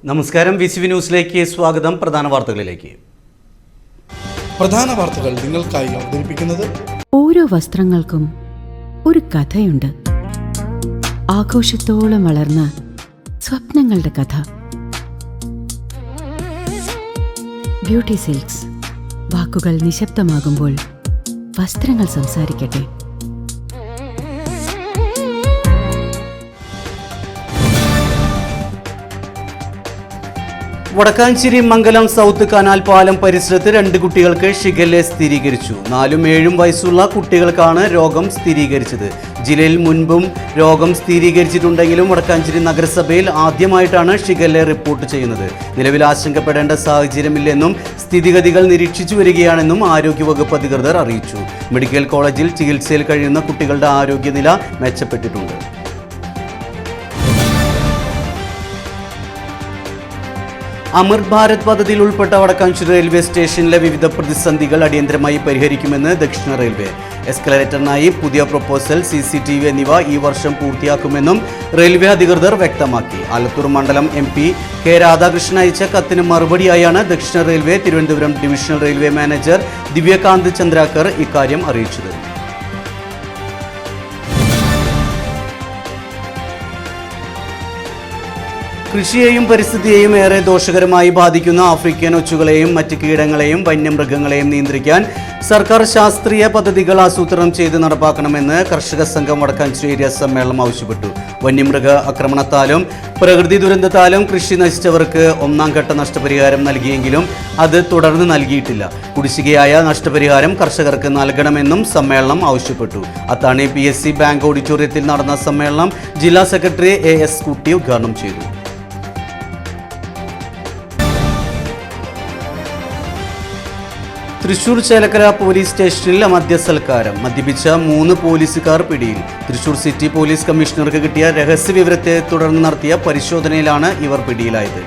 നമസ്കാരം, വിസിവി ന്യൂസിലേക്ക് സ്വാഗതം. പ്രധാന വാർത്തകളിലേക്ക്. പ്രധാന വാർത്തകൾ നിങ്ങൾക്കായി അവതരിപ്പിക്കുന്നത് ഓരോ വസ്ത്രങ്ങൾക്കും ഒരു കഥയുണ്ട്. ആഘോഷത്തോളം വളർന്ന സ്വപ്നങ്ങളുടെ കഥ. Beauty silks. വാക്കുകൾ നിശബ്ദമാകുമ്പോൾ വസ്ത്രങ്ങൾ സംസാരിക്കട്ടെ. വടക്കാഞ്ചേരി മംഗലം സൗത്ത് കനാൽ പാലം പരിസരത്ത് 2 കുട്ടികൾക്ക് ഷിഗല്ല സ്ഥിരീകരിച്ചു. 4ഉം 7ഉം വയസ്സുള്ള കുട്ടികൾക്കാണ് രോഗം സ്ഥിരീകരിച്ചത്. ജില്ലയിൽ മുൻപും രോഗം സ്ഥിരീകരിച്ചിട്ടുണ്ടെങ്കിലും വടക്കാഞ്ചേരി നഗരസഭയിൽ ആദ്യമായിട്ടാണ് ഷിഗല്ല റിപ്പോർട്ട് ചെയ്യുന്നത്. നിലവിൽ ആശങ്കപ്പെടേണ്ട സാഹചര്യമില്ലെന്നും സ്ഥിതിഗതികൾ നിരീക്ഷിച്ചു വരികയാണെന്നും ആരോഗ്യവകുപ്പ് അധികൃതർ അറിയിച്ചു. മെഡിക്കൽ കോളേജിൽ ചികിത്സയിൽ കഴിയുന്ന കുട്ടികളുടെ ആരോഗ്യനില മെച്ചപ്പെട്ടിട്ടുണ്ട്. അമൃത് ഭാരത് പദ്ധതിയിൽ ഉൾപ്പെട്ട വടക്കാഞ്ചേരി റെയിൽവേ സ്റ്റേഷനിലെ വിവിധ പ്രതിസന്ധികൾ അടിയന്തരമായി പരിഹരിക്കുമെന്ന് ദക്ഷിണ റെയിൽവേ. എസ്കലേറ്ററിനായി പുതിയ പ്രൊപ്പോസൽ, CCTV എന്നിവ ഈ വർഷം പൂർത്തിയാക്കുമെന്നും റെയിൽവേ അധികൃതർ വ്യക്തമാക്കി. ആലത്തൂർ മണ്ഡലം MP K രാധാകൃഷ്ണൻ അയച്ച കത്തിന് മറുപടിയായാണ് ദക്ഷിണ railway Thiruvananthapuram divisional railway manager Divyakant Chandrakar ഇക്കാര്യം അറിയിച്ചത്. കൃഷിയെയും പരിസ്ഥിതിയെയും ഏറെ ദോഷകരമായി ബാധിക്കുന്ന ആഫ്രിക്കൻ ഒച്ചുകളെയും മറ്റ് കീടങ്ങളെയും വന്യമൃഗങ്ങളെയും നിയന്ത്രിക്കാൻ സർക്കാർ ശാസ്ത്രീയ പദ്ധതികൾ ആസൂത്രണം ചെയ്ത് നടപ്പാക്കണമെന്ന് കർഷക സംഘം വടക്കാഞ്ചേരി ഏരിയ സമ്മേളനം ആവശ്യപ്പെട്ടു. വന്യമൃഗ ആക്രമണത്താലും പ്രകൃതി ദുരന്തത്താലും കൃഷി നശിച്ചവർക്ക് 1ാം ഘട്ട നഷ്ടപരിഹാരം നൽകിയെങ്കിലും അത് തുടർന്ന് നൽകിയിട്ടില്ല. കുടിശ്ശികയായ നഷ്ടപരിഹാരം കർഷകർക്ക് നൽകണമെന്നും സമ്മേളനം ആവശ്യപ്പെട്ടു. അത്താണി PSC ബാങ്ക് ഓഡിറ്റോറിയത്തിൽ നടന്ന സമ്മേളനം ജില്ലാ സെക്രട്ടറി AS കുട്ടി ഉദ്ഘാടനം ചെയ്തു. തൃശൂർ ചേലക്കര പോലീസ് സ്റ്റേഷനിൽ മദ്യസൽക്കാരം. മദ്യപിച്ച 3 പോലീസുകാർ പിടിയിൽ. തൃശൂർ സിറ്റി പോലീസ് കമ്മീഷണർക്ക് കിട്ടിയ രഹസ്യ വിവരത്തെ തുടർന്ന് നടത്തിയ പരിശോധനയിലാണ് ഇവർ പിടിയിലായത്.